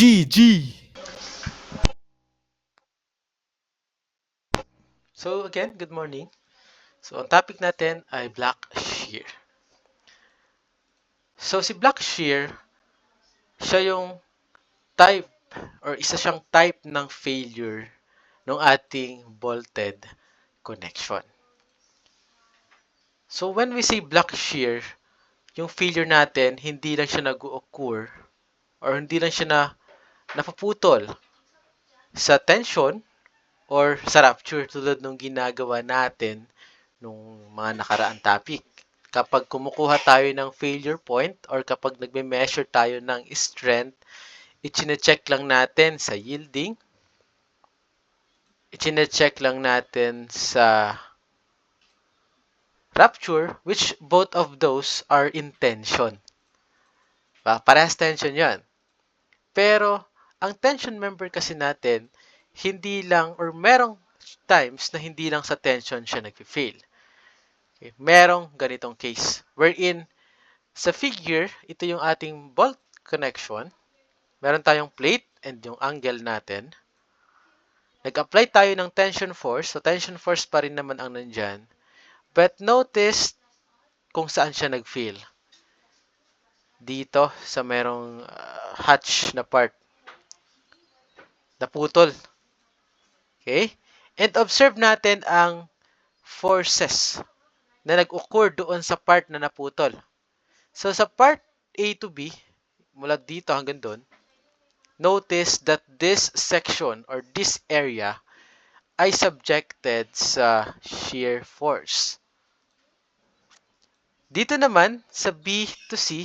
GG! So again, good morning. So ang topic natin ay black shear. So si black shear, siya yung type or isa siyang type ng failure ng ating bolted connection. So when we say black shear, yung failure natin, hindi lang siya nag-occur or hindi lang siya napuputol sa tension or sa rupture tulad nung ginagawa natin nung mga nakaraang topic. Kapag kumukuha tayo ng failure point or kapag nagme-measure tayo ng strength, ichine-check lang natin sa yielding, ichine-check lang natin sa rupture, which both of those are in tension. Parehas tension yan. Pero, ang tension member kasi natin, hindi lang or merong times na hindi lang sa tension siya nag-fail. Okay? Merong ganitong case wherein sa figure, ito yung ating bolt connection. Meron tayong plate and yung angle natin. Nag-apply tayo ng tension force. So, tension force pa rin naman ang nandyan. But notice kung saan siya nag-fail. Dito sa merong hatch na part. Naputol. Okay? And observe natin ang forces na nag-occur doon sa part na naputol. So, sa part A to B, mula dito hanggang doon, notice that this section or this area ay subjected sa shear force. Dito naman, sa B to C,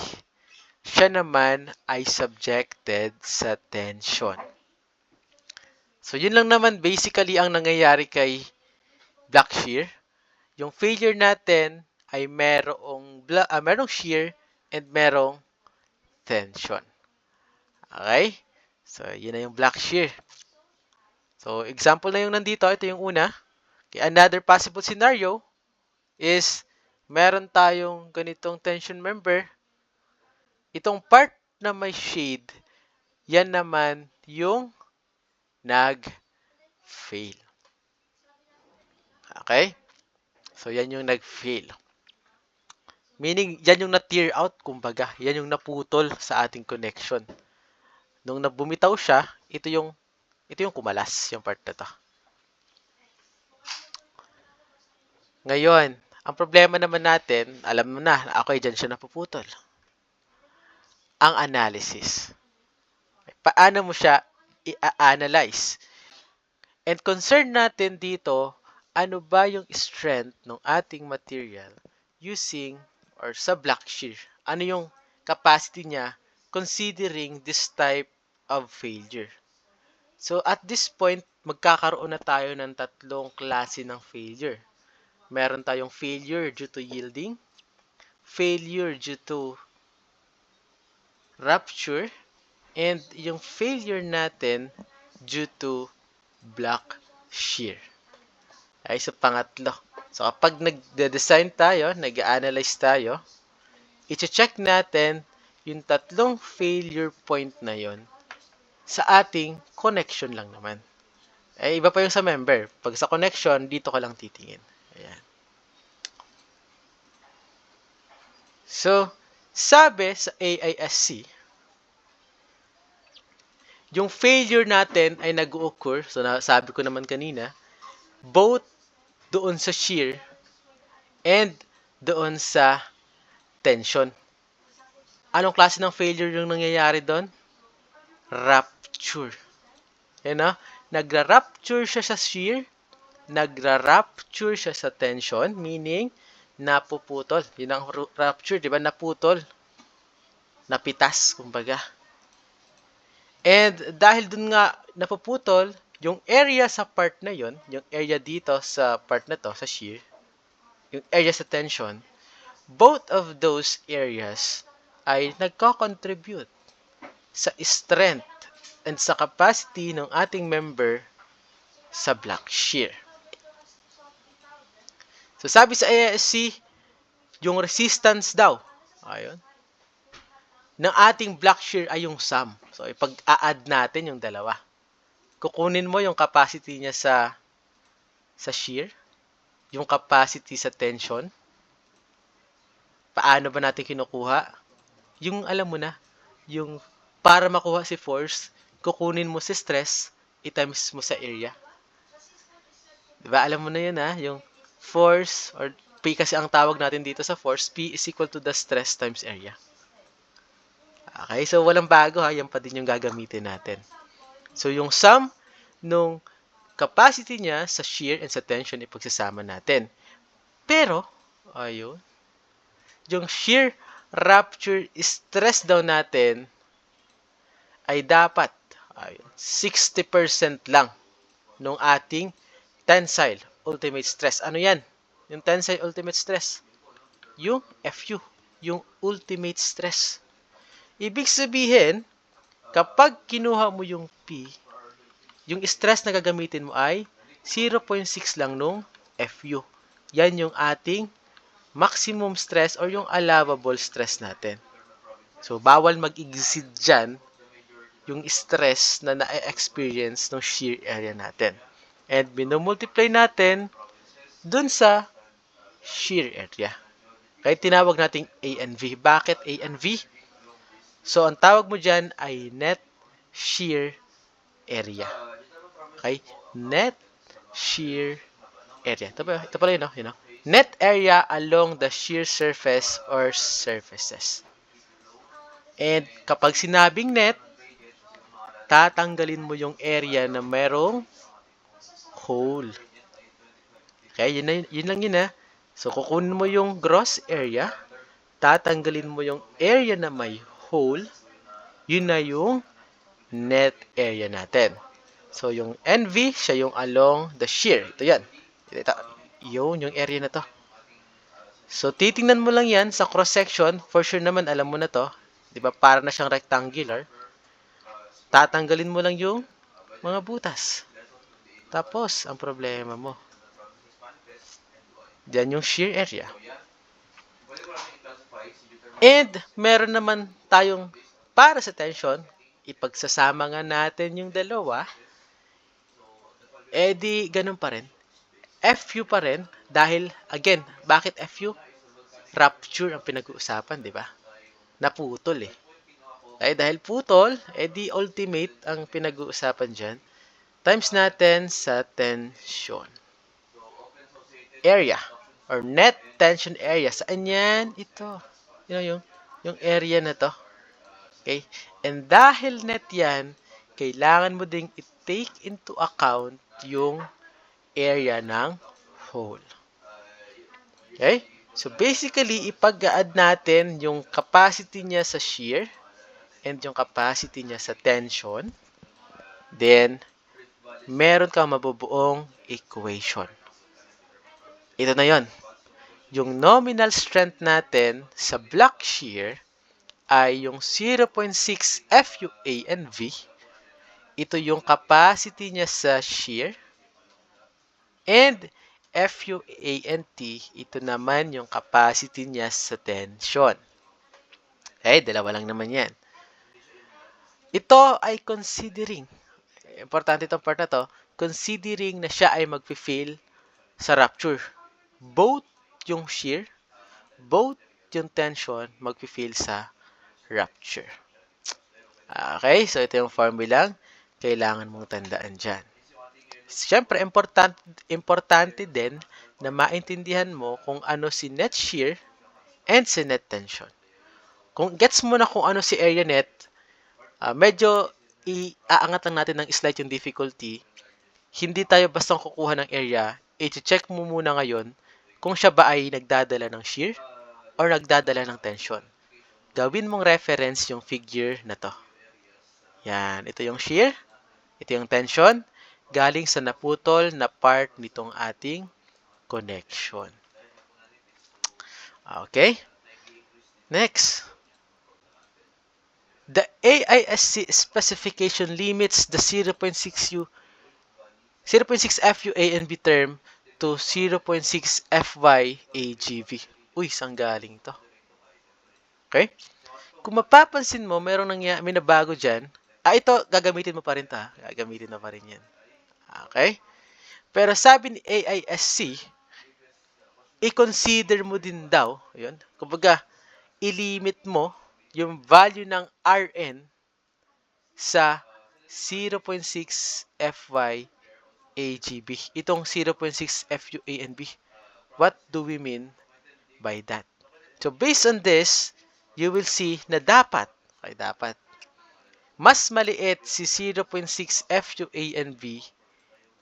siya naman ay subjected sa tension. So, yun lang naman basically ang nangyayari kay black shear. Yung failure natin ay merong shear and merong tension. Okay? So, yun na yung black shear. So, example na yung nandito. Ito yung una. Okay, another possible scenario is meron tayong ganitong tension member. Itong part na may shade, yan naman yung nag-fail. Okay? So, yan yung nag-fail. Meaning, yan yung na-tear out, kumbaga. Yan yung naputol sa ating connection. Nung nabumitaw siya, ito yung kumalas, yung part na to. Ngayon, ang problema naman natin, alam mo na, okay, dyan siya napuputol. Ang analysis. Paano mo siya i-analyze? And concern natin dito, ano ba yung strength ng ating material using or sa black shear? Ano yung capacity niya considering this type of failure? So at this point, magkakaroon na tayo ng tatlong klase ng failure. Meron tayong failure due to yielding, failure due to rupture, and yung failure natin due to black shear. Ay, sa pangatlo. So, kapag nagde-design tayo, nag-analyze tayo, i-check natin yung tatlong failure point na yon sa ating connection lang naman. Eh, iba pa yung sa member. Pag sa connection, dito ka lang titingin. Ayan. So, sabi sa AISC, yung failure natin ay nag-occur, so sabi ko naman kanina, both doon sa shear and doon sa tension. Anong klase ng failure yung nangyayari doon? Rupture. Yan na. Nagra-rupture siya sa shear, nagra-rupture siya sa tension, meaning napuputol. Yun ang rupture, di ba? Naputol. Napitas, kumbaga. And dahil dun nga napuputol, yung area sa part na yon, yung area dito sa part na to, sa shear, yung area sa tension, both of those areas ay nagko-contribute sa strength and sa capacity ng ating member sa black shear. So sabi sa AISC, yung resistance daw, ayun, ng ating block shear ay yung sum. So, ipag-a-add natin yung dalawa. Kukunin mo yung capacity niya sa shear, yung capacity sa tension. Paano ba natin kinukuha? Yung alam mo na, yung para makuha si force, kukunin mo si stress, i-times mo sa area. Diba? Alam mo na yun yung force, or P kasi ang tawag natin dito sa force, P is equal to the stress times area. Okay, so walang bago yan pa din yung gagamitin natin. So yung sum nung capacity niya sa shear and sa tension ipagsasama natin. Pero, ayun, yung shear rupture stress daw natin ay dapat 60% lang nung ating tensile ultimate stress. Ano yan? Yung tensile ultimate stress. Yung FU. Yung ultimate stress. Ibig sabihin, kapag kinuha mo yung P, yung stress na gagamitin mo ay 0.6 lang nung FU. Yan yung ating maximum stress or yung allowable stress natin. So, bawal mag-exceed dyan yung stress na na-experience ng shear area natin. And binomultiply natin dun sa shear area. Kaya tinawag nating A and V. Bakit A and V? So, ang tawag mo dyan ay net shear area. Okay? Net shear area. Ito pala yun, Net area along the shear surface or surfaces. And kapag sinabing net, tatanggalin mo yung area na merong hole. Okay, yun lang yun So, kukunin mo yung gross area, tatanggalin mo yung area na may hole, yun na yung net area natin. So, yung NV, siya yung along the shear. Ito yan. Yun, yung area na to. So, titingnan mo lang yan sa cross-section. For sure naman, alam mo na to. Diba, para na siyang rectangular. Tatanggalin mo lang yung mga butas. Tapos, ang problema mo. Diyan yung shear area. And, meron naman tayong para sa tension, ipagsasama nga natin yung dalawa, di ganun pa rin. FU pa rin, dahil, again, bakit FU? Rupture ang pinag-uusapan, di ba? Naputol dahil putol, di ultimate ang pinag-uusapan dyan. Times natin sa tension. Area, or net tension area. Saan yan? Ito. Yung area na to. Okay? And dahil net yan, kailangan mo ding i-take into account yung area ng hole. Okay? So, basically, ipag-add natin yung capacity niya sa shear and yung capacity niya sa tension. Then, meron kang mabubuong equation. Ito na yon. Yung nominal strength natin sa block shear ay yung 0.6 FUA and V. Ito yung capacity niya sa shear. And FUA and T, ito naman yung capacity niya sa tension. Okay, dalawa lang naman yan. Ito ay considering, importante itong part na to, considering na siya ay mag-feel sa rupture. Both yung shear, both yung tension mag-feel sa rupture. Okay, so ito yung formula kailangan mong tandaan dyan. Siyempre, importante din na maintindihan mo kung ano si net shear and si net tension. Kung gets mo na kung ano si area net, medyo iaangat lang natin ng slight yung difficulty. Hindi tayo bastang kukuha ng area, i-check mo muna ngayon kung siya ba ay nagdadala ng shear or nagdadala ng tension. Gawin mong reference yung figure na to. Yan, ito yung shear, ito yung tension, galing sa naputol na part nitong ating connection. Okay? Next. The AISC specification limits the 0.6 FUA and B term to 0.6 FY AGV. Uy, saan galing to? Okay? Kung mapapansin mo, may nabago dyan. Ito, gagamitin mo pa rin ta. Gagamitin mo pa rin yan. Okay? Pero sabi ni AISC, i-consider mo din daw, yun, kumbaga, i-limit mo yung value ng Rn sa 0.6 FY AGB. Itong 0.6 FU A and B. What do we mean by that? So, based on this, you will see na dapat, mas maliit si 0.6 FU A and B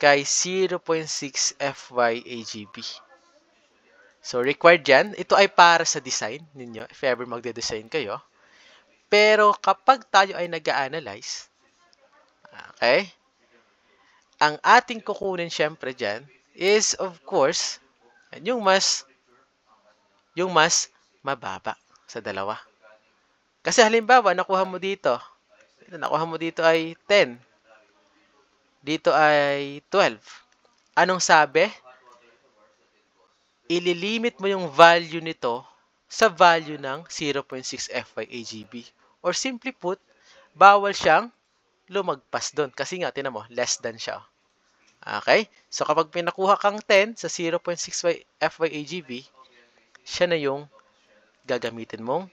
kay 0.6 FY AGB. So, required yan. Ito ay para sa design ninyo, if ever magde-design kayo. Pero, kapag tayo ay nag-a-analyze, okay, ang ating kukunin syempre dyan is, of course, yung mas mababa sa dalawa. Kasi halimbawa, nakuha mo dito ay 10. Dito ay 12. Anong sabi? Ililimit mo yung value nito sa value ng 0.6 FY/AGB. Or simply put, bawal siyang lumagpas doon. Kasi nga, tinan mo, less than siya. Okay? So, kapag pinakuha kang 10 sa 0.6 FY/AGB, siya na yung gagamitin mong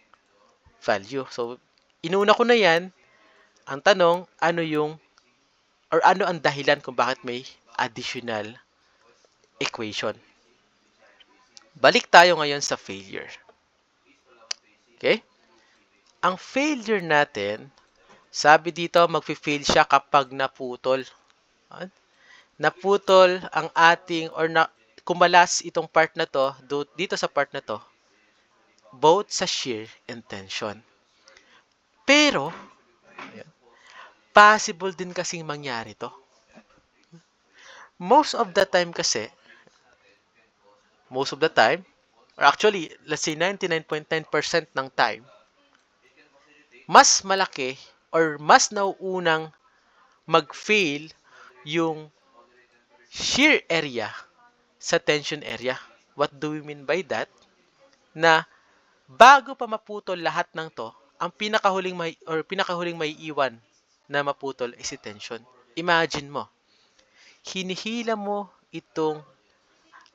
value. So, inuna ko na yan. Ang tanong, ano ang dahilan kung bakit may additional equation. Balik tayo ngayon sa failure. Okay? Ang failure natin, sabi dito, magfi-fail siya kapag naputol. Naputol ang ating, kumalas itong part na to, dito sa part na to, both sa shear and tension. Pero, possible din kasing mangyari to. Most of the time, or actually, let's say 99.9% ng time, mas malaki or mas nauunang mag-fail yung shear area sa tension area. What do we mean by that? Na bago pa maputol lahat ng to, ang pinakahuling may iwan na maputol ay si tension. Imagine mo, hinihila mo itong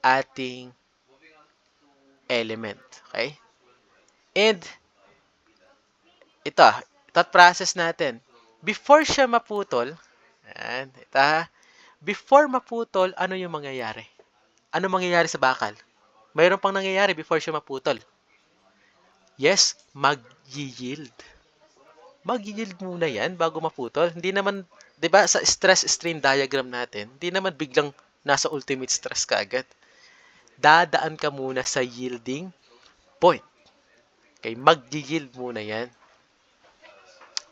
ating element. Okay? And, ito, thought process natin. Before siya maputol, before maputol, ano yung mangyayari? Ano mangyayari sa bakal? Mayroon pang nangyayari before siya maputol. Yes, mag-yield. Mag-yield muna yan bago maputol. Hindi naman, di ba, sa stress-strain diagram natin, hindi naman biglang nasa ultimate stress ka agad. Dadaan ka muna sa yielding point. Okay, mag-yield muna yan.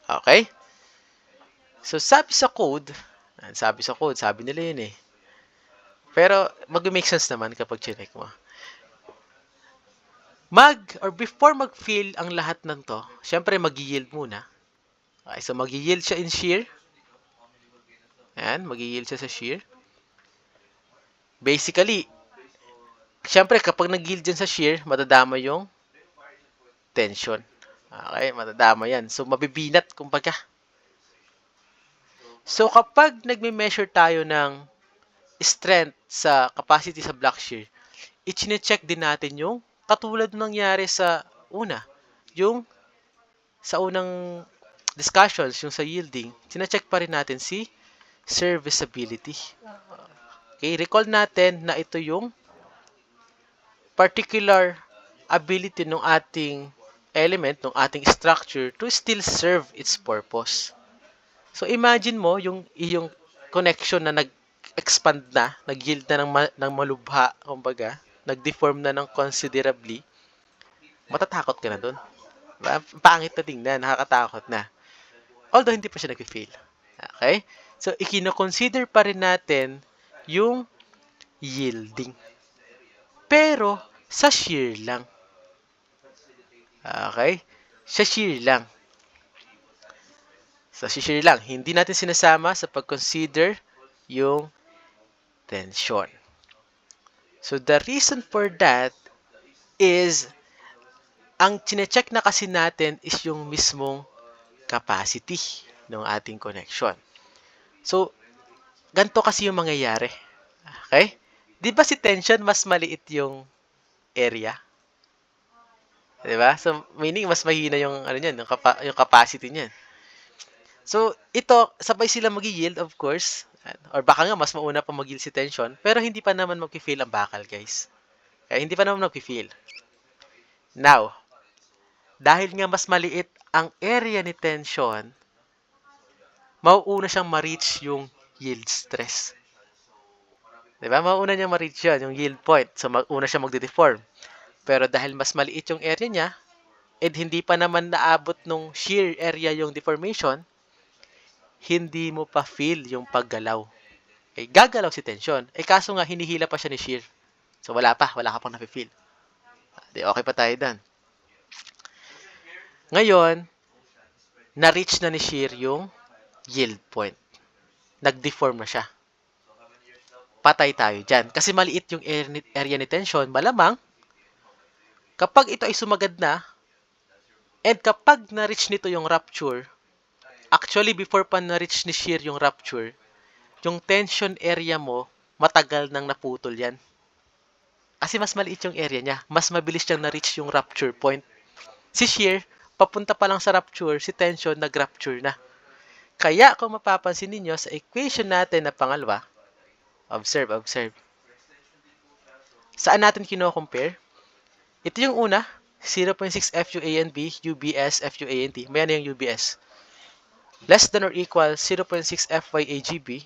Okay? So, sabi nila yun eh. Pero, mag-make sense naman kapag chinek mo. Before mag-fill ang lahat ng to, syempre mag-yield muna. Okay, so mag-yield siya in shear. Ayan, mag-yield siya sa shear. Basically, syempre kapag nag-yield dyan sa shear, madadama yung tension. Okay, madadama yan. So, mabibinat, kumbaga. So, kapag nagme-measure tayo ng strength sa capacity sa block shear, i-check din natin yung katulad ng nangyari sa yung sa unang discussions, yung sa yielding, sina-check pa rin natin si serviceability. Okay, recall natin na ito yung particular ability ng ating element, ng ating structure to still serve its purpose. So, imagine mo yung connection na nag-expand na, nag-yield na ng malubha, kumbaga, nag-deform na ng considerably, matatakot ka na dun. Pangit na tingnan, nakakatakot na. Although, hindi pa siya nag-fail. Okay? So, ikino-consider pa rin natin yung yielding. Pero, sa shear lang. Okay? Sa shear lang. Sa shear lang. Hindi natin sinasama sa pag-consider yung tension. So, the reason for that is ang chinecheck na kasi natin is yung mismong capacity ng ating connection. So, ganito kasi yung mangyayari. Okay? Di ba si tension mas maliit yung area? Di ba? So, meaning mas mahina yung ano niyan, yung capacity niyan. So, ito, sabay sila mag-yield, of course. Or baka nga, mas mauna pa mag-yield si tension. Pero hindi pa naman mag-feel ang bakal, guys. Kaya hindi pa naman mag-feel. Now, dahil nga mas maliit ang area ni tension, mauuna siyang ma-reach yung yield stress. Diba? Mauuna niyang ma-reach yun, yung yield point. So, mauna siya magde-deform. Pero dahil mas maliit yung area niya, and hindi pa naman naabot nung shear area yung deformation, hindi mo pa feel yung paggalaw. Eh, gagalaw si tension. Eh, kaso nga, hinihila pa siya ni shear. So, wala ka pang nafe-feel. Di, okay pa tayo dun. Ngayon, na-reach na ni shear yung yield point. Nag-deform na siya. Patay tayo dyan. Kasi maliit yung area ni tension, malamang, kapag ito ay sumagad na, and kapag na-reach nito yung rupture, actually, before pa na-reach ni shear yung rupture, yung tension area mo, matagal nang naputol yan. Kasi mas maliit yung area niya. Mas mabilis niyang na-reach yung rupture point. Si shear, papunta pa lang sa rupture, si tension nag-rupture na. Kaya kung mapapansin ninyo sa equation natin na pangalawa, observe. Saan natin kino-compare? Ito yung una, 0.6 FUANB, UBS, FUANT. May ano yung UBS? Less than or equal 0.6 FYAGB,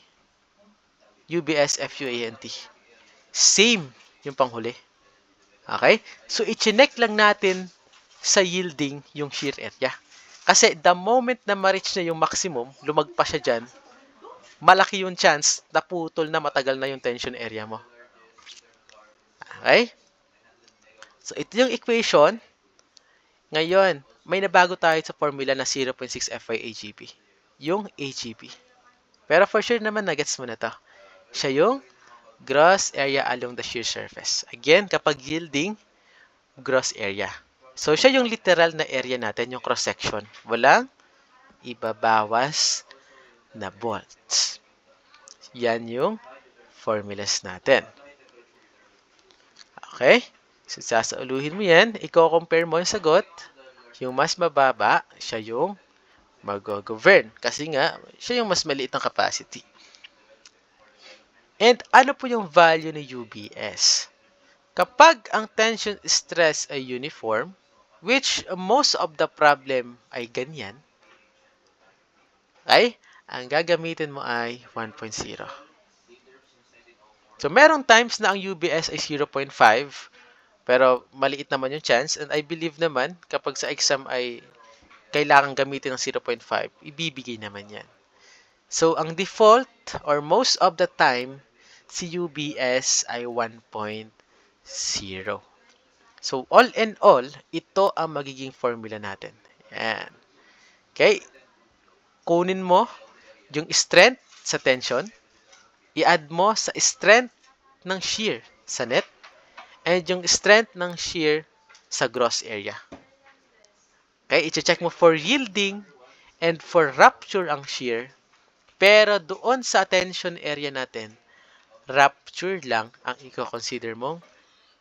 UBS, FUANT. Same yung panghuli. Okay? So, i-check lang natin sa yielding yung shear area. Kasi the moment na ma-reach na yung maximum, lumagpas siya dyan, malaki yung chance na putol na matagal na yung tension area mo. Okay? So, ito yung equation. Ngayon, may nabago tayo sa formula na 0.6 FYAGB. Yung AGB. Pero for sure naman, nagets mo na to. Siya yung gross area along the shear surface. Again, kapag yielding, gross area. So, siya yung literal na area natin, yung cross-section. Walang ibabawas na volts. Yan yung formulas natin. Okay? So, sasauluhin mo yan. Iko-compare mo yung sagot. Yung mas mababa, siya yung mag-govern. Kasi nga, siya yung mas maliit ng capacity. And ano po yung value ni UBS? Kapag ang tension stress ay uniform, which most of the problem ay ganyan, ay ang gagamitin mo ay 1.0. So, merong times na ang UBS ay 0.5, pero maliit naman yung chance. And I believe naman, kapag sa exam ay kailangan gamitin ng 0.5, ibibigay naman yan. So, ang default or most of the time, si UBS ay 1.0. So, all in all, ito ang magiging formula natin. Yan. Okay? Kunin mo yung strength sa tension, i-add mo sa strength ng shear sa net, and yung strength ng shear sa gross area. Okay? I-check mo for yielding and for rupture ang shear, pero doon sa tension area natin, rupture lang ang i-consider mong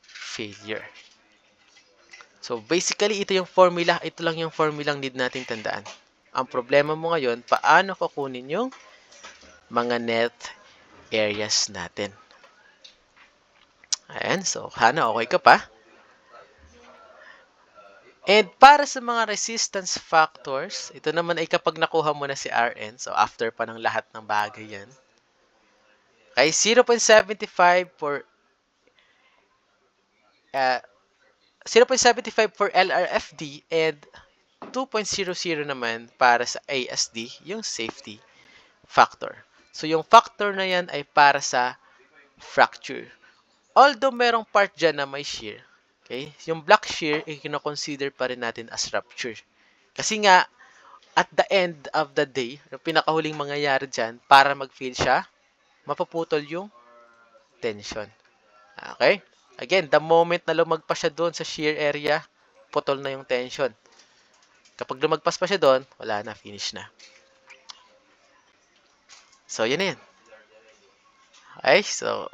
failure. So, basically, ito lang yung formulang need nating tandaan. Ang problema mo ngayon, paano kukunin yung mga net areas natin. Ayan, so, sana okay ka pa. And para sa mga resistance factors, ito naman ay kapag nakuha mo na si Rn, so after pa ng lahat ng bagay yan, kay 0.75 for 0.75 for LRFD and 2.00 naman para sa ASD, yung safety factor. So, yung factor na yan ay para sa fracture. Although merong part dyan na may shear, okay, yung black shear, i-consider pa rin natin as rupture. Kasi nga, at the end of the day, yung pinakahuling mangyayari dyan, para mag-feel siya, mapuputol yung tension. Okay? Again, the moment na lumagpas siya doon sa shear area, putol na yung tension. Kapag lumagpas pa siya doon, wala na, finish na. So, yun na yun. Okay, so,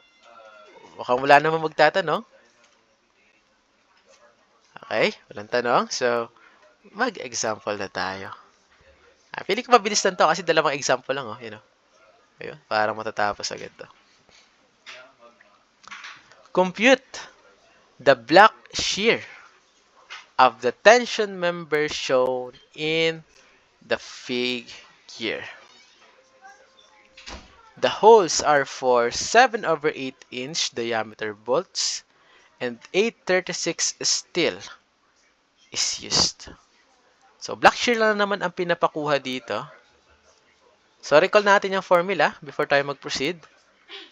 mukhang wala naman magtatanong. Okay, walang tanong. So, mag-example na tayo. Pili ko mabilis lang to kasi dalawang example lang, Ayun, parang matatapos agad to. Compute the block shear of the tension member shown in the figure. The holes are for 7/8 inch diameter bolts and 836 steel is used. So, block shear lang naman ang pinapakuha dito. So, recall natin yung formula before tayo mag-proceed.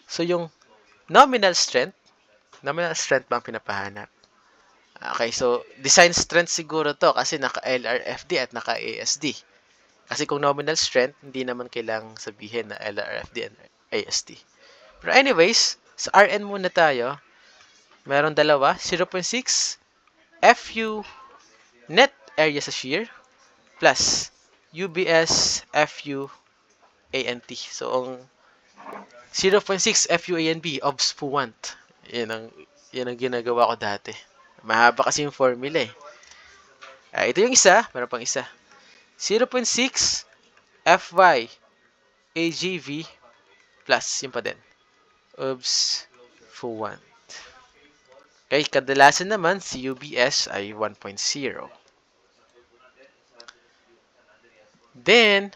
So, yung nominal strength ba ang pinapahanap? Okay, so design strength siguro to kasi naka-LRFD at naka-ASD. Kasi kung nominal strength, hindi naman kailangang sabihin na LRFD and ASD. Pero anyways, sa RN muna tayo. Meron dalawa, 0.6 FU net area sa shear plus UBS FU ANT. So, ang 0.6 FU ANB, obs puwant. Yan ang ginagawa ko dati. Mahaba kasi yung formula eh. Ito yung isa, meron pang isa. 0.6 FY AGV plus, yun pa din. Obs fuwant. Okay, kadalasan naman si UBS ay 1.0. Then,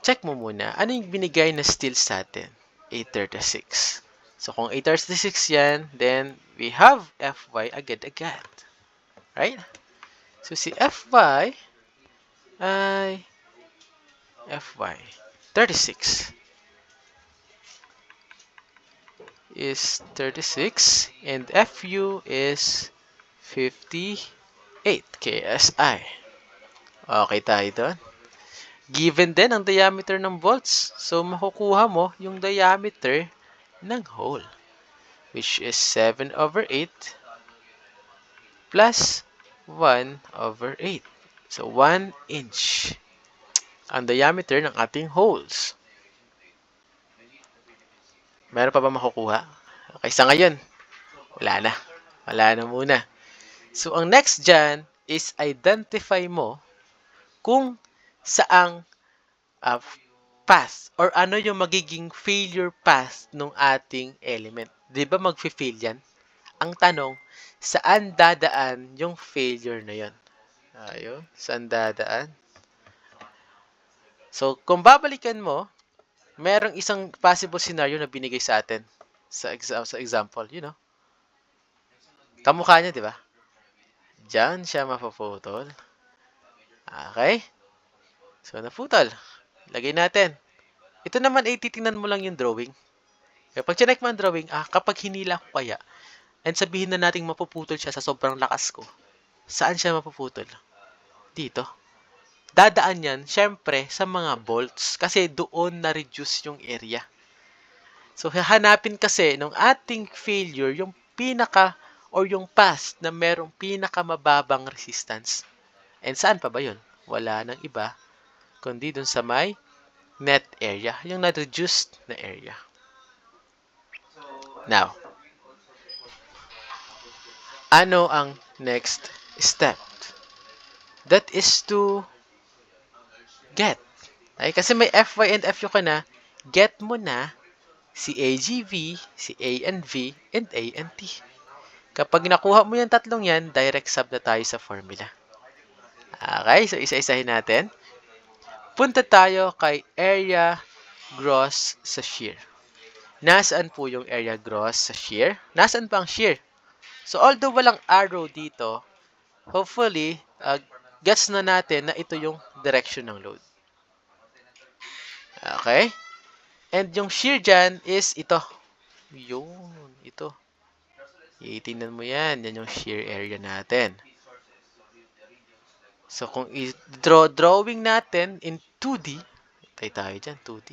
check mo muna, ano yung binigay na steel sa atin? 836. So, kung 836 yan, then we have Fy agad-agad. Right? So, si Fy ay Fy 36 is 36 and Fu is 58 KSI. Okay tayo doon. Given din ang diameter ng bolts. So, makukuha mo yung diameter ng hole, which is 7/8 plus 1/8. So, 1 inch ang diameter ng ating holes. Meron pa ba makukuha? Okay, sa ngayon, wala na. Wala na muna. So, ang next dyan is identify mo kung saang path or ano yung magiging failure path ng ating element. Di ba mag-fail yan? Ang tanong, saan dadaan yung failure na yon? Ayun, saan dadaan? So, kung babalikan mo, merong isang possible scenario na binigay sa atin sa example, Kamukha niya, di ba? Diyan siya mapuputol. Okay? So, naputol. Lagay natin. Ito naman ay titingnan mo lang yung drawing. Kapag chinek mo ang drawing, kapag hinila ko kaya, and sabihin na nating mapuputol siya sa sobrang lakas ko, saan siya mapuputol? Dito. Dadaan yan, syempre, sa mga bolts. Kasi doon na-reduce yung area. So, hahanapin kasi nung ating failure, yung pinaka or yung path na merong pinakamababang resistance. And saan pa ba yun? Wala nang iba, kundi dun sa may net area, yung na-reduced na area. Now, ano ang next step? That is to get. Ay, kasi may Fy and Fu ka na, get mo na si AGV, si ANV, and ANT. Kapag nakuha mo yung tatlong yan, direct sub na tayo sa formula. Okay, so isa-isahin natin. Punta tayo kay area gross sa shear. Nasaan po yung area gross sa shear? Nasaan pa ang shear? So, although walang arrow dito, hopefully, gets na natin na ito yung direction ng load. Okay? And yung shear dyan is ito. Yun, ito. Itingnan mo yan. Yan yung shear area natin. So, kung drawing natin in 2D, tayo dyan, 2D.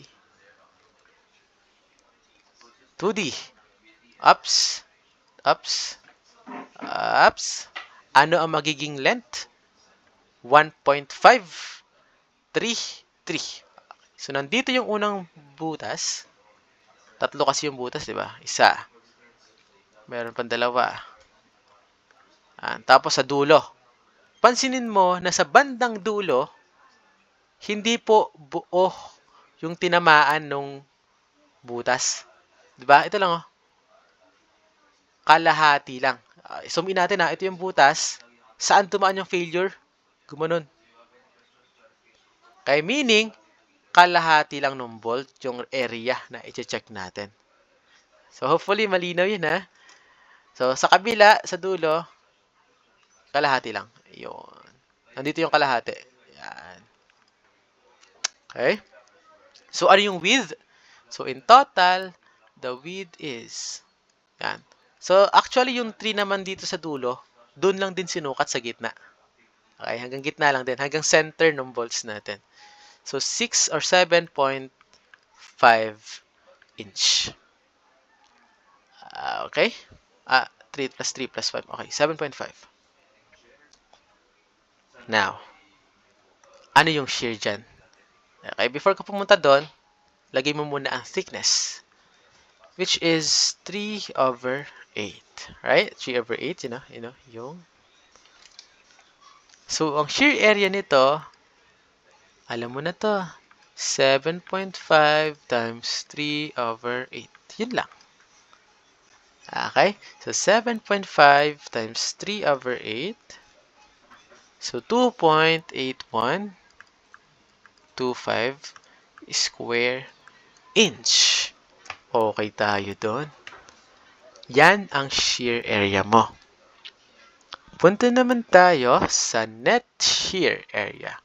2D. Ups. Ups. Ups. Ano ang magiging length? 1.533. So, nandito yung unang butas. Tatlo kasi yung butas, di ba? Isa. Meron pang dalawa. Tapos sa dulo. Pansinin mo na sa bandang dulo, hindi po buo yung tinamaan nung butas. Di ba? Ito lang, oh. Kalahati lang. Zoom in natin, ha. Ito yung butas. Saan tumaan yung failure? Gumanon. Kaya meaning, kalahati lang ng bolt yung area na i-check natin. So, hopefully, malinaw yun, ha? So, sa kabila, sa dulo, kalahati lang. Yun. Nandito yung kalahati. Yan. Okay? So, ano yung width? So, in total, the width is, yan. So, actually, yung 3 naman dito sa dulo, doon lang din sinukat sa gitna. Okay? Hanggang gitna lang din. Hanggang center ng bolts natin. So, 6 or 7.5 inch. Okay? 3 plus 3 plus 5. Okay, 7.5. Now, ano yung shear dyan? Okay, before ka pumunta doon, lagay mo muna ang thickness, which is 3/8. Right? 3/8, yung. So, ang shear area nito, alam mo na to, 7.5 times 3/8. Yun lang. Okay? So, 7.5 times 3/8. So, 2.8125 square inch. Okay tayo doon. Yan ang shear area mo. Punta naman tayo sa net shear area.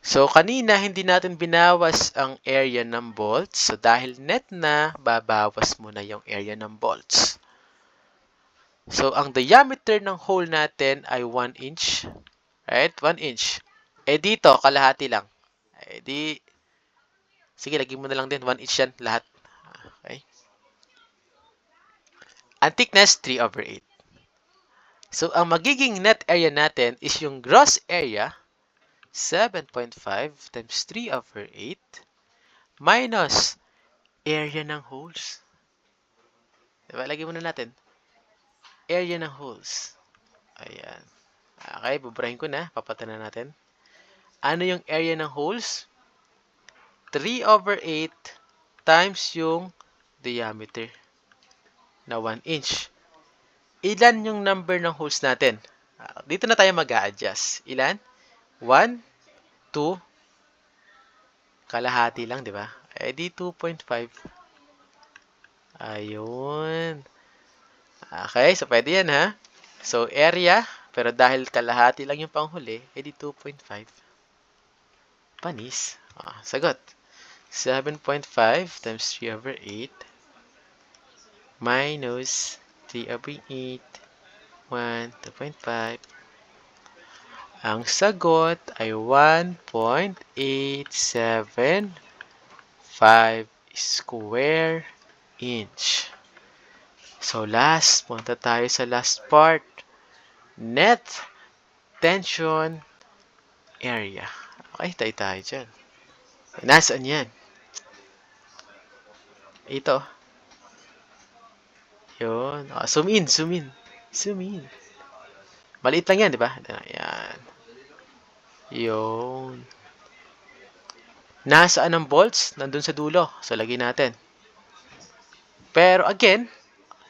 So, kanina hindi natin binawas ang area ng bolts. So, dahil net na, babawas mo na yung area ng bolts. So, ang diameter ng hole natin ay 1 inch. Right? 1 inch. Dito, kalahati lang. Sige, lagyan mo na lang din. 1 inch yan, lahat. Okay? Ang thickness, 3/8. So, ang magiging net area natin is yung gross area, 7.5 times 3/8 minus area ng holes. Diba? Lagyan muna natin. Area ng holes. Ayan. Okay, buburahin ko na. Papatan na natin. Ano yung area ng holes? 3/8 times yung diameter na 1 inch. Ilan yung number ng holes natin? Dito na tayo mag-a-adjust. Ilan? 1, 2, kalahati lang, di ba? Di 2.5. Ayun. Okay, so pwede yan, ha? So, area, pero dahil kalahati lang yung panghuli, di 2.5. Panis. Sagot. 7.5 times 3/8 minus 3/8 1, 2.5. Ang sagot ay 1.875 square inch. So, punta tayo sa last part. Net tension area. Okay, tayo dyan. Nasaan yan? Ito. Yun. Zoom in. Maliit lang yan, di ba? Ayan. Yun. Nasaan ang bolts? Nandun sa dulo. So, lagay natin. Pero, again,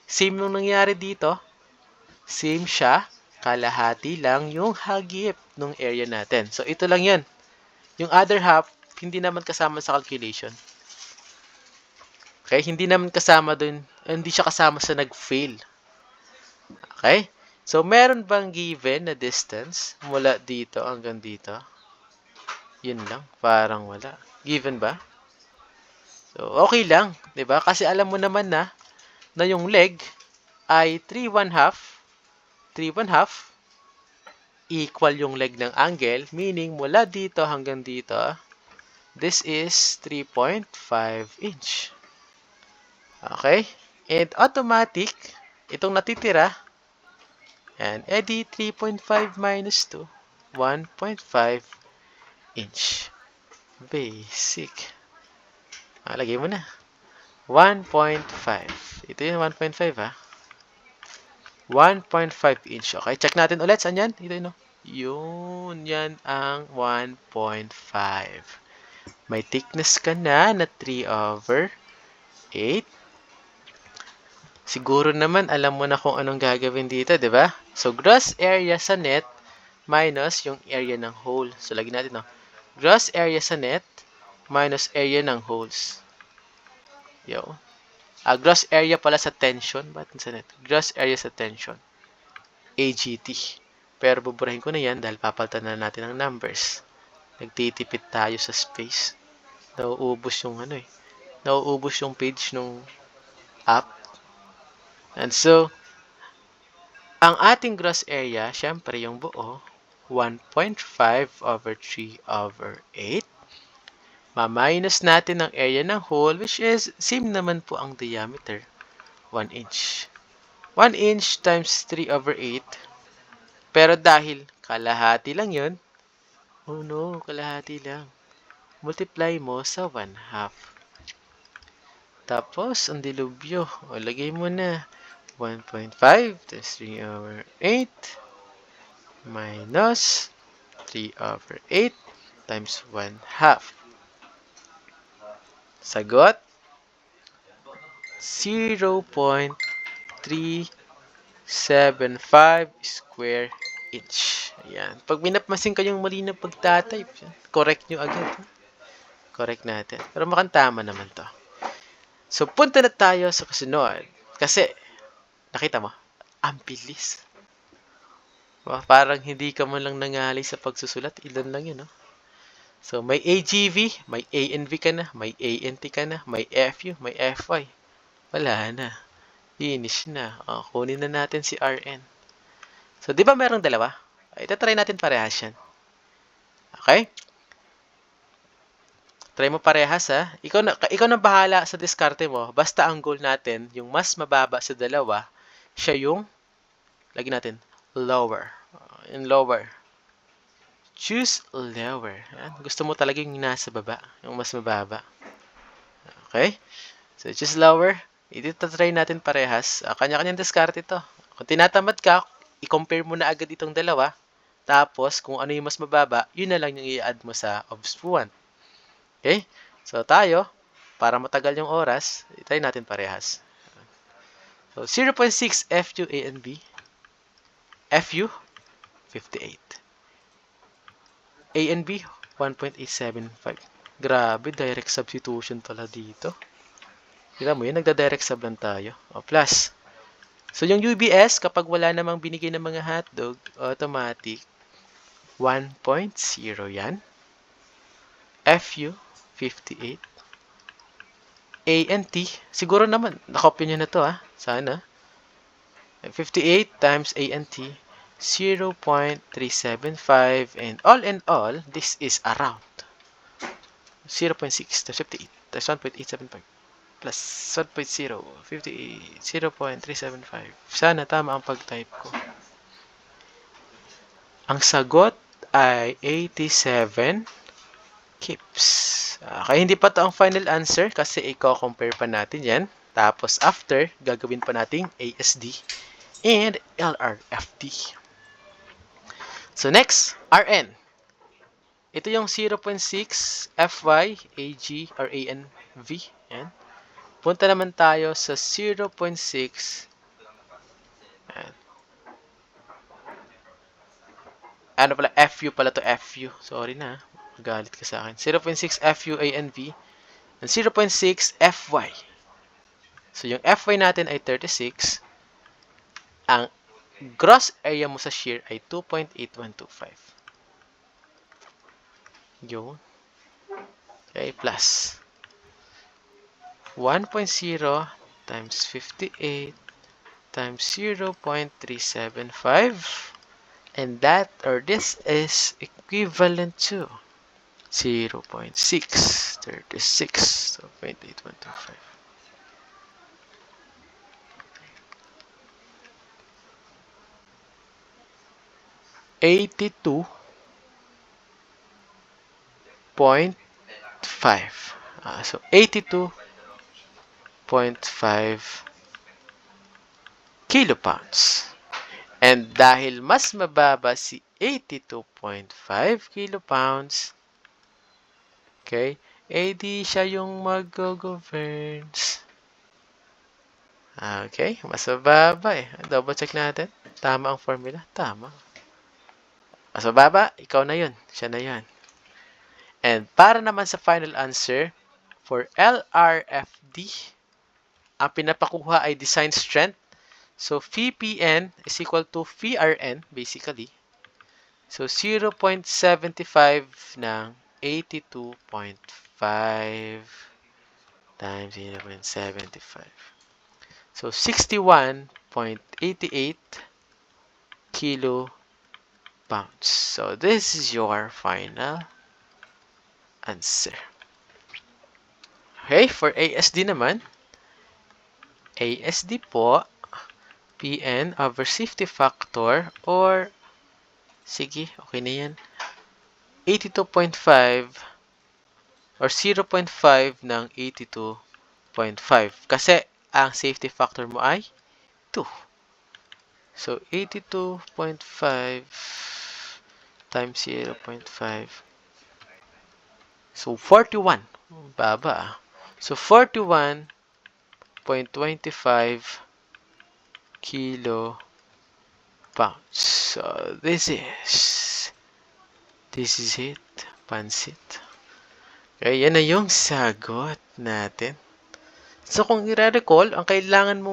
same yung nangyari dito. Same siya. Kalahati lang yung hagip ng area natin. So, ito lang yan. Yung other half, hindi naman kasama sa calculation. Okay? Hindi naman kasama dun. Hindi siya kasama sa nag-fail. Okay? So, meron bang given na distance mula dito hanggang dito? Yun lang. Parang wala. Given ba? So, okay lang. 'Di ba? Kasi alam mo naman na yung leg ay 3/1/2. 3/1/2 equal yung leg ng angle. Meaning, mula dito hanggang dito, this is 3.5 inch. Okay? And automatic, itong natitira, And edi 3.5 minus 2, 1.5 inch. Basic. Lagay mo na. 1.5. Ito yung 1.5 ha. 1.5 inch. Okay, check natin ulit. Saan yan? Ito yun. Yun, yan ang 1.5. May thickness ka na 3/8. Siguro naman alam mo na kung anong gagawin dito, di ba? So, gross area sa net minus yung area ng hole. So, lagyan natin, no? Gross area sa net minus area ng holes. Yo. Gross area pala sa tension. Ba't sa net? Gross area sa tension. AGT. Pero buburahin ko na yan dahil papalitan na natin ang numbers. Nagtitipid tayo sa space. Nauubos yung Nauubos yung page nung app. And so, ang ating gross area, syempre yung buo, 1.5/3/8. Ma-minus natin ang area ng hole, which is, same naman po ang diameter, 1 inch. 1 inch times 3/8. Pero dahil kalahati lang yun, oh no, kalahati lang. Multiply mo sa 1/2. Tapos, ang dilubyo, lagay mo na 1.5 times 3/8 minus 3/8 times 1/2. Sagot, 0.375 square inch. Ayan. Pag minapmasin kayong mali na pagtatype, correct nyo agad. Correct natin. Pero mukhang tama naman to. So, punta na tayo sa kasunod. Kasi, nakita mo, ang bilis. Parang hindi ka man lang nangali sa pagsusulat. Ilan lang yun, no? So, may AGV, may ANV ka na, may ANT ka na, may FU, may FY. Wala na. Finish na. Kunin na natin si RN. So, di ba merong dalawa? Ito, try natin parehas yan. Okay? Try mo parehas, ha? Ikaw na bahala sa diskarte mo. Basta ang goal natin, yung mas mababa sa dalawa, siya yung, lagi natin, lower. In lower. Choose lower. Yan. Gusto mo talaga yung nasa baba, yung mas mababa. Okay? So, choose lower. Ito try natin parehas. Kanya-kanyang diskarte ito. Kung tinatamad ka, i-compare mo na agad itong dalawa. Tapos, kung ano yung mas mababa, yun na lang yung i-add mo sa obs1. Okay? So, tayo, para matagal yung oras, try natin parehas. So, 0.6 FU A and B. FU, 58. A and B, 1.875. Grabe, direct substitution pala dito. Kita mo yun, nagda-direct sub lang tayo. Plus. So, yung UBS, kapag wala namang binigay ng mga hotdog, automatic, 1.0 yan. FU, 58. A and T, siguro naman, nakopya nyo na to sana. 58 times A and T, 0.375, and all in all, this is around 0.6 times 58 times 1.875 plus 1.0, 58, 0.375. Sana tama ang pag-type ko. Ang sagot ay 87 kips. Kaya hindi pa ito ang final answer kasi i-compare pa natin yan. Tapos after, gagawin pa nating ASD and LRFD. So next, RN. Ito yung 0.6 FY, AG, or ANV. Yan. Punta naman tayo sa 0.6. Ano pala? FU pala to, FU. Sorry na. Magalit ka sa akin. 0.6 FU ANV and 0.6 FY. So yung FY natin ay 36. Ang gross area mo sa shear ay 2.8125. Yun. Okay, plus 1.0 times 58 times 0.375, and that, or this, is equivalent to 0.636, so 0.8125. 82.5. So 82.5 kilopounds. And dahil mas mababa si 82.5 kilopounds, okay, di siya yung mag-governs. Okay, mas mababa eh. Double check natin. Tama ang formula? Tama. Mas mababa, ikaw na yun. Siya na yun. And para naman sa final answer, for LRFD, ang pinapakuha ay design strength. So, VPN is equal to VRN, basically. So, 0.75 ng 82.5 times 0.75. So, 61.88 kilopounds. So, this is your final answer. Okay, for ASD naman, ASD po, PN over safety factor or, sige, okay na yan, 82.5 or 0.5 ng 82.5. Kasi, ang safety factor mo ay 2. So, 82.5 times 0.5. So, 41. Baba. So, 41.25 kilopounds. So, this is it. Pansit. Okay, yan na yung sagot natin. So, kung i-recall, ang kailangan mo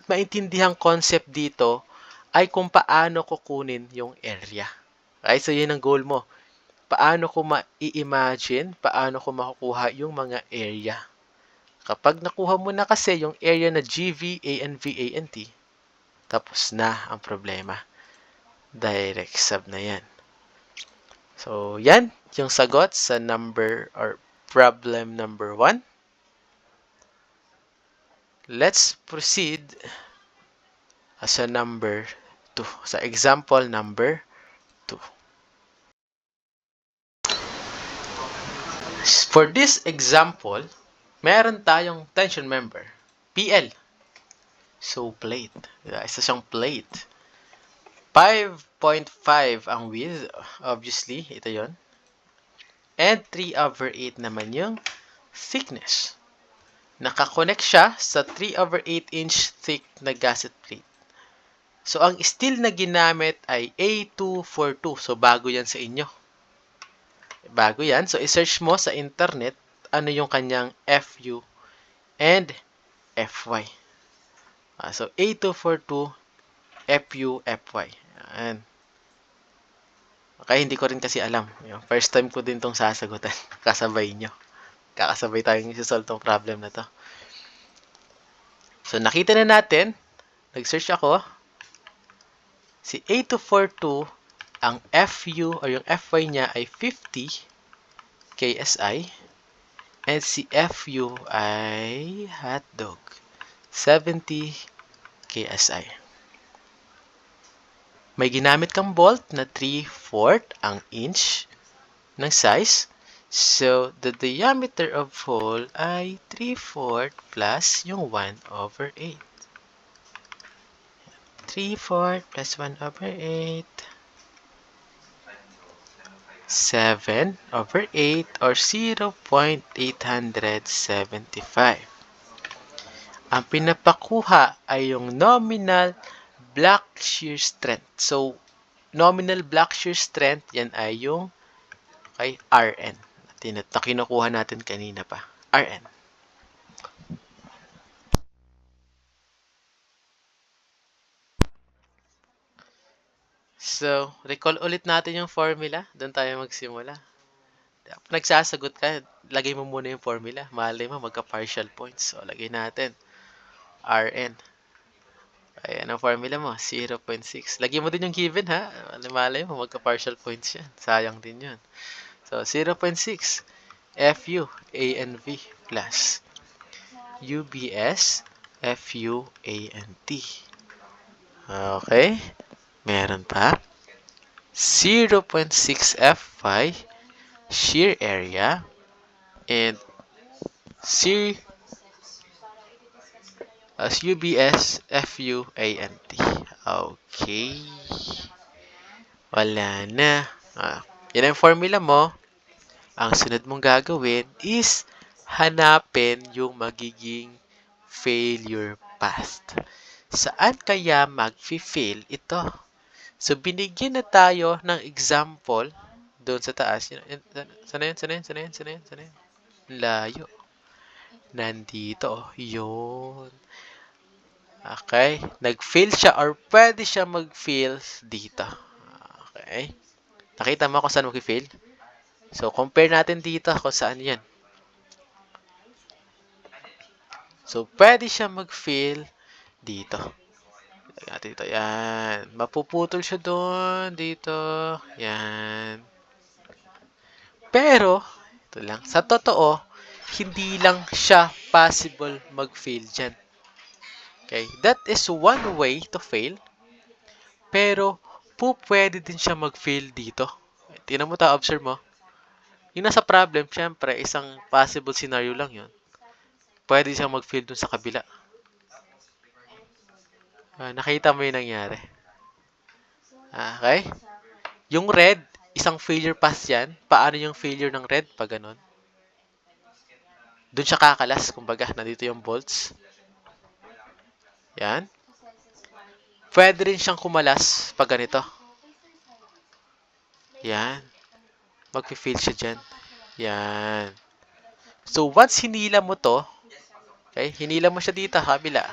maintindihan concept dito ay kung paano kukunin yung area. Okay, so yun ang goal mo. Paano ko ma-imagine, paano ko makukuha yung mga area. Kapag nakuha mo na kasi yung area na GV, ANV, ANT, tapos na ang problema. Direct sub na yan. So, yan yung sagot sa number or problem number 1. Let's proceed sa number 2. Sa example number 2. For this example, meron tayong tension member, PL. So, plate. Isa siyang plate. 5.5 ang width. Obviously, ito yon. And 3/8 naman yung thickness. Nakakonect siya sa 3/8 inch thick na gasket plate. So, ang steel na ginamit ay A242. So, bago yan sa inyo. Bago yan. So, isearch mo sa internet ano yung kanyang FU and FY. So, A242 FU, FY. Ayan. Okay, hindi ko rin kasi alam. First time ko din tong sasagutan. Kasabay nyo. Kakasabay tayong isi-solve tong problem na to. So, nakita na natin. Nag-search ako. Si A242, ang FU or yung FY niya ay 50 KSI. And si FU ay hotdog. 70 KSI. May ginamit kang bolt na 3/4 ang inch ng size. So, the diameter of hole ay 3/4 plus yung 1/8. 3/4 plus 1/8. 7/8 or 0.875. Ang pinapakuha ay yung nominal black shear strength. So, nominal black shear strength, yan ay yung okay, RN. Na kinukuha natin kanina pa. RN. So, recall ulit natin yung formula. Doon tayo magsimula. Nagsasagot ka, lagay mo muna yung formula. Malay mo, magka-partial points. So, lagay natin. RN. Ayan ang formula mo, 0.6. Lagyan mo din yung given ha. Malay mo, magka-partial points yan. Sayang din yun. So, 0.6. FU, ANV plus UBS, FU, ANT. Okay. Meron pa 0.6 F5 shear area and shear as UBS FUANT. Okay. Wala na. Yan ang formula mo. Ang sunod mong gagawin is hanapin yung magiging failure path. Saan kaya mag-fail ito? So, binigyan na tayo ng example doon sa taas. Sana yun? Layo. Nandito. Yun. Okay. Nag-fail siya or pwede siya mag-fail dito. Okay. Nakita mo kung saan mag-fail? So, compare natin dito kung saan yan. So, pwede siya mag-fail dito. Dito, yan. Mapuputol siya doon, dito, yan. Pero, ito lang, sa totoo, hindi lang siya possible mag-fail dyan. Okay, that is one way to fail. Pero, pwede din siya mag-fail dito. Tingnan mo ta, observe mo. Yung nasa problem, syempre, isang possible scenario lang yun. Pwede siyang mag-fail dun sa kabila. Nakita mo yung nangyari. Okay? Yung red, isang failure path yan. Paano yung failure ng red? Pag ganun. Doon siya kakalas. Kumbaga, nandito yung bolts. Yan. Pwede rin siyang kumalas pag ganito. Yan. Mag-fail siya dyan. Yan. So, once hinila mo to, okay, hinila mo siya dito, kabila.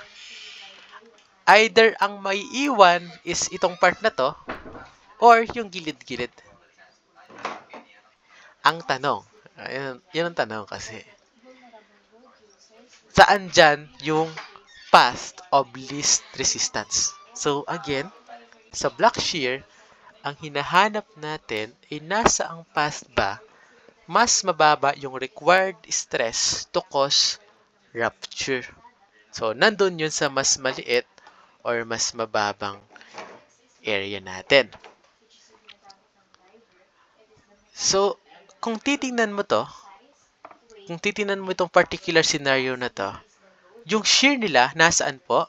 Either ang may iwan is itong part na to, or yung gilid-gilid. Ang tanong, yun ang tanong kasi, saan dyan yung path of least resistance? So, again, sa block shear, ang hinahanap natin ay nasa ang path ba mas mababa yung required stress to cause rupture. So, nandun yun sa mas maliit or mas mababang area natin. So, kung titingnan mo itong particular scenario na to, yung shear nila, nasaan po?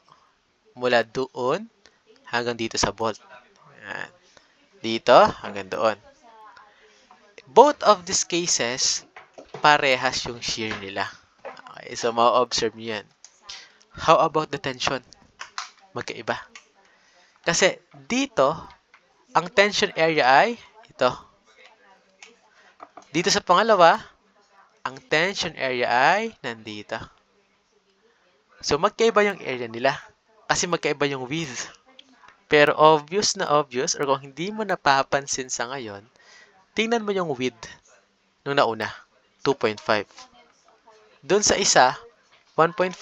Mula doon hanggang dito sa bolt. Ayan. Dito hanggang doon. Both of these cases, parehas yung shear nila. Okay, so ma-observe nyo yan. How about the tension? Magkaiba. Kasi dito, ang tension area ay ito. Dito sa pangalawa, ang tension area ay nandito. So, magkaiba yung area nila. Kasi magkaiba yung width. Pero obvious na obvious, or kung hindi mo napapansin sa ngayon, tingnan mo yung width nung nauna, 2.5. Doon sa isa, 1.5,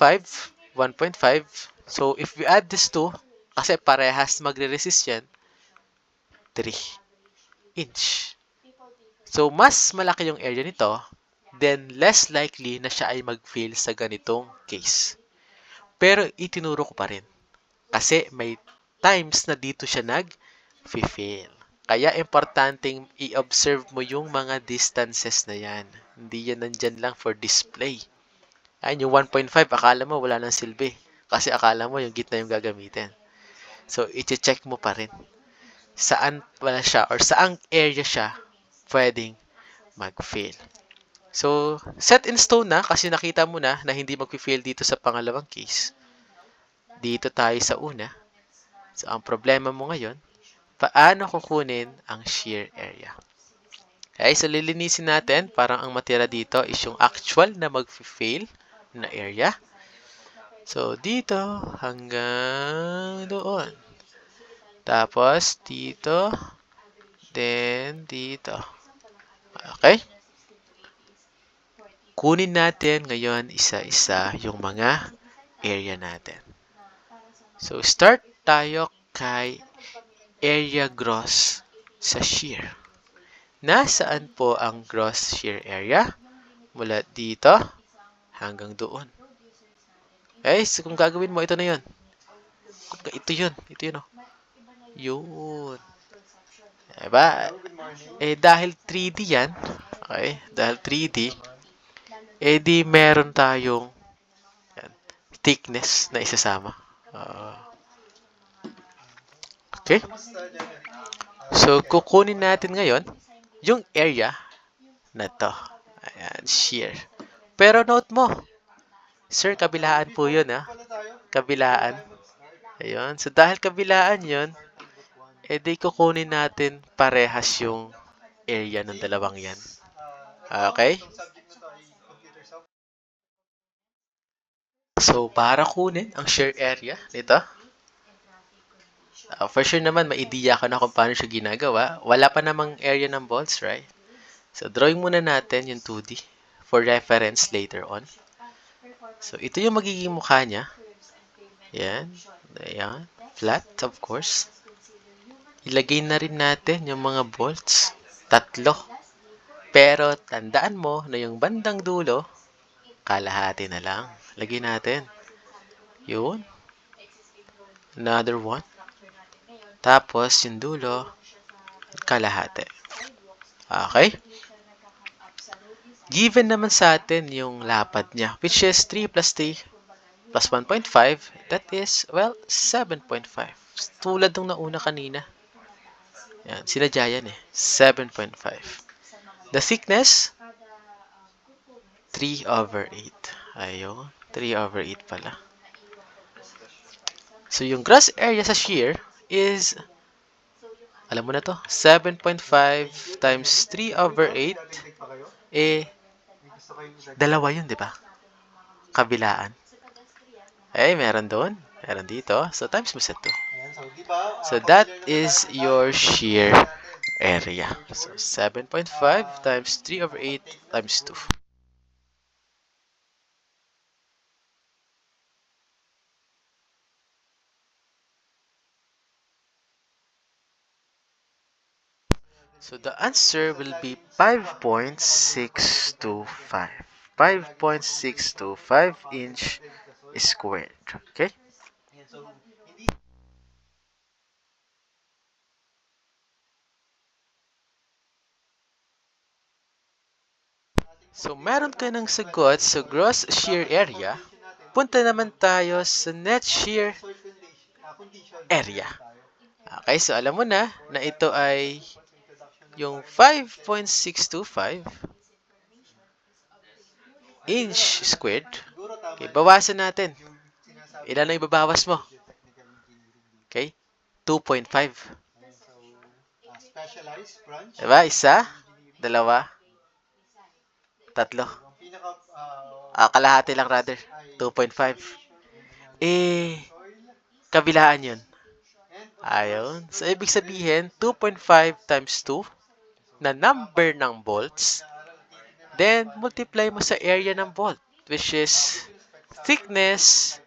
1.5. So, if we add this two, kasi parehas magre-resist yan, 3 inch. So, mas malaki yung area nito, then less likely na siya ay mag-fail sa ganitong case. Pero itinuro ko pa rin. Kasi may times na dito siya nag-fail. Kaya importanteng i-observe mo yung mga distances na yan. Hindi yan nandyan lang for display. Ayun, yung 1.5, akala mo wala nang silbi. Kasi akala mo yung gitna yung gagamitin. So, i-check mo pa rin. Saan wala siya or saang area siya pwedeng mag-fail. So, set in stone na kasi nakita mo na hindi mag-fail dito sa pangalawang case. Dito tayo sa una. So, ang problema mo ngayon, paano kukunin ang shear area? Okay, so lilinisin natin. Parang ang matira dito is yung actual na mag-fail na area. So, dito hanggang doon. Tapos, dito. Then, dito. Okay? Kunin natin ngayon isa-isa yung mga area natin. So, start tayo kay area gross sa shear. Nasaan po ang gross shear area? Mula dito hanggang doon. Okay, so kung gagawin mo, ito na yun. Ito yun. Oh. Yun. Diba? Eh, dahil 3D yan, okay, dahil 3D, eh di meron tayong yan, thickness na isasama. Okay? So, kukunin natin ngayon yung area na to. Ayan, shear. Pero note mo, sir, kabilaan po yun, ha? Kabilaan. Ayun. So, dahil kabilaan yun, edi kukunin natin parehas yung area ng dalawang yan. Okay? So, para kunin ang share area nito, for sure naman, maidiya ka na kung paano siya ginagawa. Wala pa namang area ng balls, right? So, drawing muna natin yung 2D for reference later on. So, ito yung magiging mukha niya. Yan. Ayan. Flat, of course. Ilagay na rin natin yung mga bolts. 3. Pero, tandaan mo na yung bandang dulo, kalahati na lang. Lagay natin. Yun. Another one. Tapos, yung dulo, kalahati. Okay? Given naman sa atin yung lapad niya, which is 3 plus 3 plus 1.5, that is, well, 7.5. Tulad nung nauna kanina. Yan, sinadya yan eh. 7.5. The thickness, 3/8. Ayun, 3/8 pala. So, yung gross area sa shear is, alam mo na to, 7.5 times 3/8, eh, dalawa yun, di ba? Kabilaan. Eh, meron doon. Meron dito. So, times mo sa 2. So, that is your shear area. So, 7.5 times 3/8 times 2. So, the answer will be 5.625. 5.625 inch squared. Okay? So, meron ka ng sagot sa gross shear area. Punta naman tayo sa net shear area. Okay, so alam mo na ito ay yung 5.625 inch squared. Okay, bawasan natin. Ilan ang ibabawas mo? Okay, 2.5. Diba? Isa, dalawa, tatlo. Kalahati lang rather. 2.5. Eh, kabilaan yun. Ayun. So, ibig sabihin, 2.5 times 2 na number ng volts, then multiply mo sa area ng volt, which is thickness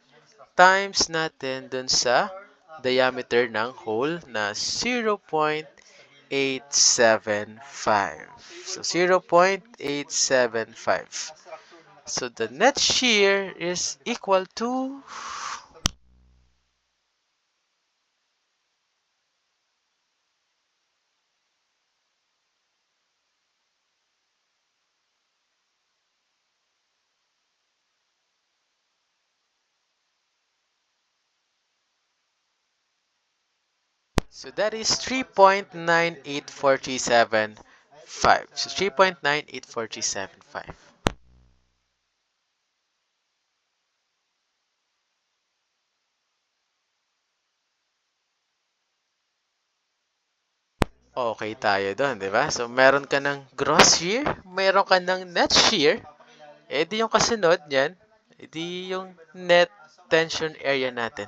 times natin dun sa diameter ng hole na 0.875. So, 0.875. So, the net shear is equal to, so that is 3.98475. So, 3.98475. Okay tayo doon, di ba? So, meron ka ng gross shear, meron ka ng net shear, eh di yung kasunod niyan, eh di yung net tension area natin.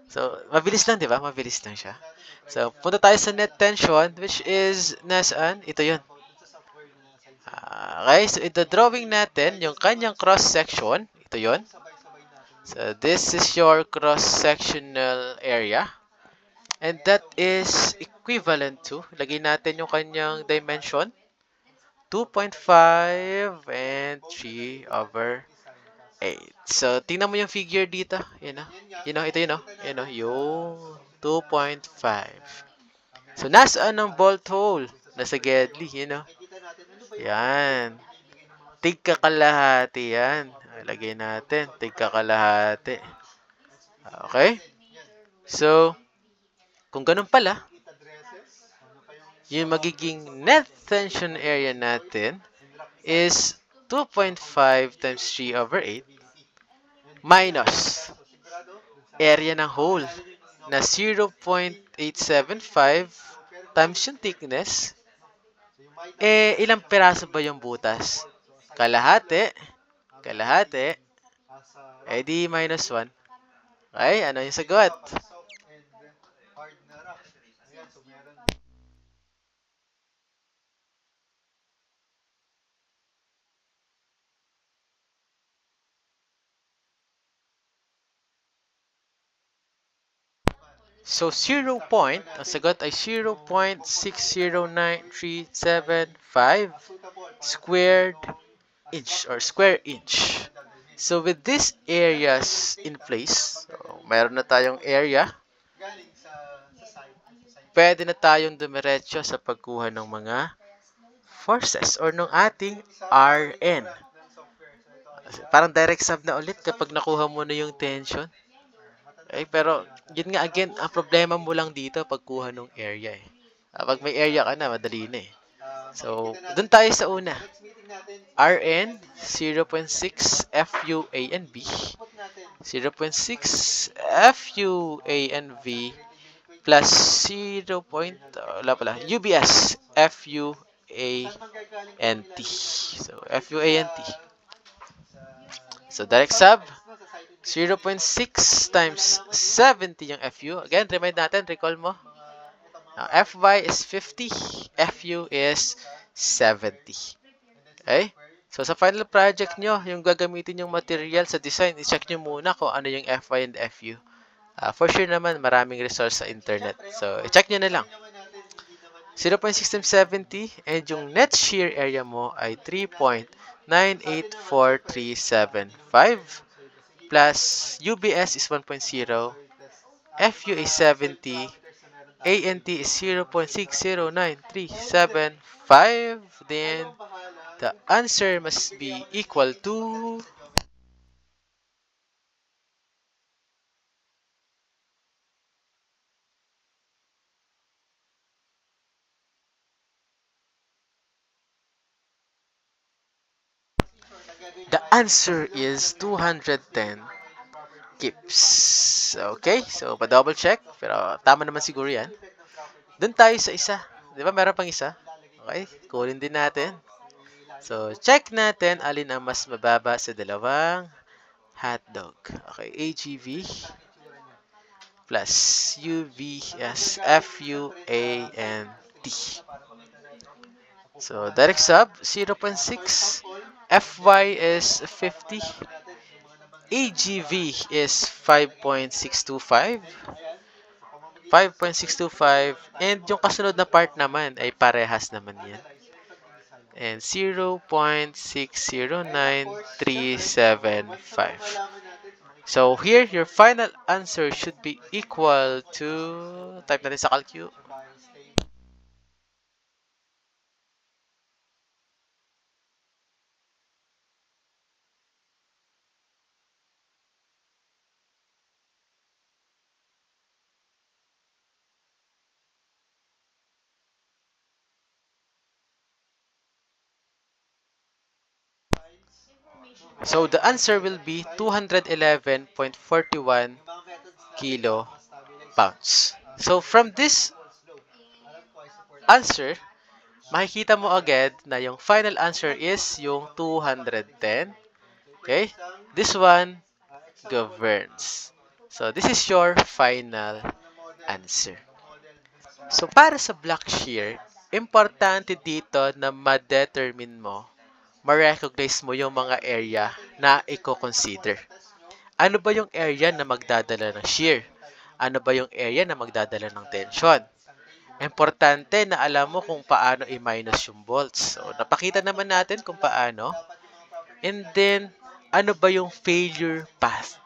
So, mabilis lang, di ba? Mabilis lang siya. So, punta tayo sa net tension, which is, nasaan? Ito yun. Okay, so ito drawing natin, yung kanyang cross-section, ito yun. So, this is your cross-sectional area. And that is equivalent to, lagay natin yung kanyang dimension, 2.5 and 3/8. So, tingnan mo yung figure dito. Yun o. Ito yun o. Yun o. Yung 2.5. So, nasaan ang bolt hole? Nasa Gedli, Yan. Tigka kalahati yan. Lagay natin, tigka kalahati. Okay? So, kung ganun pala, yung magiging net tension area natin is 2.5 times 3 over 8 minus area ng hole na 0.875 times yung thickness. Ilang piraso ba yung butas? Kalahati. Kalahati. Di minus 1. Okay, ano yung sagot? So, ang sagot ay 0.609375 squared inch or square inch. So, with these areas in place, so, mayroon na tayong area, pwede na tayong dumiretso sa pagkuha ng mga forces or ng ating Rn. Parang direct sub na ulit kapag nakuha mo na yung tension. Pero, yun nga again, ang problema mo lang dito pagkuha ng area Pag may area ka na, madali na So, dun tayo sa una. Rn, 0.6 Fu A and B. 0.6 Fu A and V plus 0. Wala pala. UBS, Fu A and T. So, Fu A and T. So, direct sub, 0.6 times 70 yung Fu. Again, remind natin, recall mo. Now, Fy is 50, Fu is 70. Okay? So, sa final project nyo, yung gagamitin yung material sa design, i-check nyo muna kung ano yung Fy and Fu. For sure naman, maraming resource sa internet. So, i-check nyo na lang. 0.6 times 70, and yung net shear area mo ay 3.984375 plus UBS is 1.0, Fu is 70, ANT is 0.609375, then the answer must be equal to the answer is 210 kips. Okay, so pa-double check, pero tama naman siguro yan. Doon tayo sa isa. Di ba meron pang isa? Okay, kunin din natin. So, check natin alin ang mas mababa sa dalawang hotdog. Okay, AGV plus UVS, FUA, and T. So, direct sub, 0.6. FY is 50. AGV is 5.625. 5.625. And yung kasunod na part naman ay parehas naman yan. And 0.609375. So, here, your final answer should be equal to, type natin sa calcu, so the answer will be 211.41 kilo pounds. So, from this answer, makikita mo agad na yung final answer is yung 210. Okay? This one governs. So, this is your final answer. So, para sa block shear, importante dito na ma-determine mo, ma-recognize mo yung mga area na i-consider. Ano ba yung area na magdadala ng shear? Ano ba yung area na magdadala ng tension? Importante na alam mo kung paano i-minus yung bolts. So, napakita naman natin kung paano. And then, ano ba yung failure path?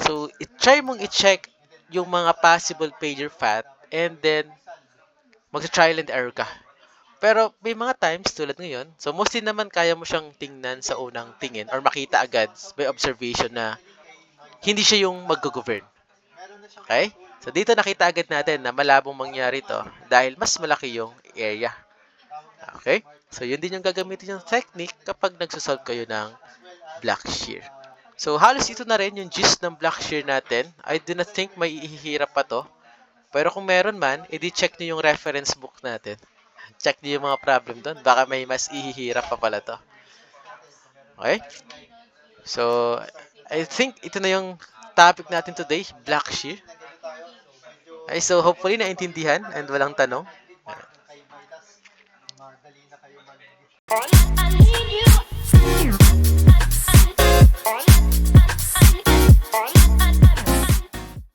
So, try mong i-check yung mga possible pager path and then mag-trial and error ka. Pero may mga times tulad ngayon, so mostly naman kaya mo siyang tingnan sa unang tingin or makita agad by observation na hindi siya yung mag-govern. Okay? So dito nakita agad natin na malabong mangyari to dahil mas malaki yung area. Okay? So yun din yung gagamitin yung technique kapag nagsosolve kayo ng black shear. So halos ito na rin yung gist ng black shear natin. I do not think may ihihirap pa to. Pero kung meron man, edi check nyo yung reference book natin. Check nyo yung mga problem doon. Baka may mas ihihirap pa pala to. Okay? So, I think ito na yung topic natin today, black shear. Okay, so hopefully naintindihan and walang tanong.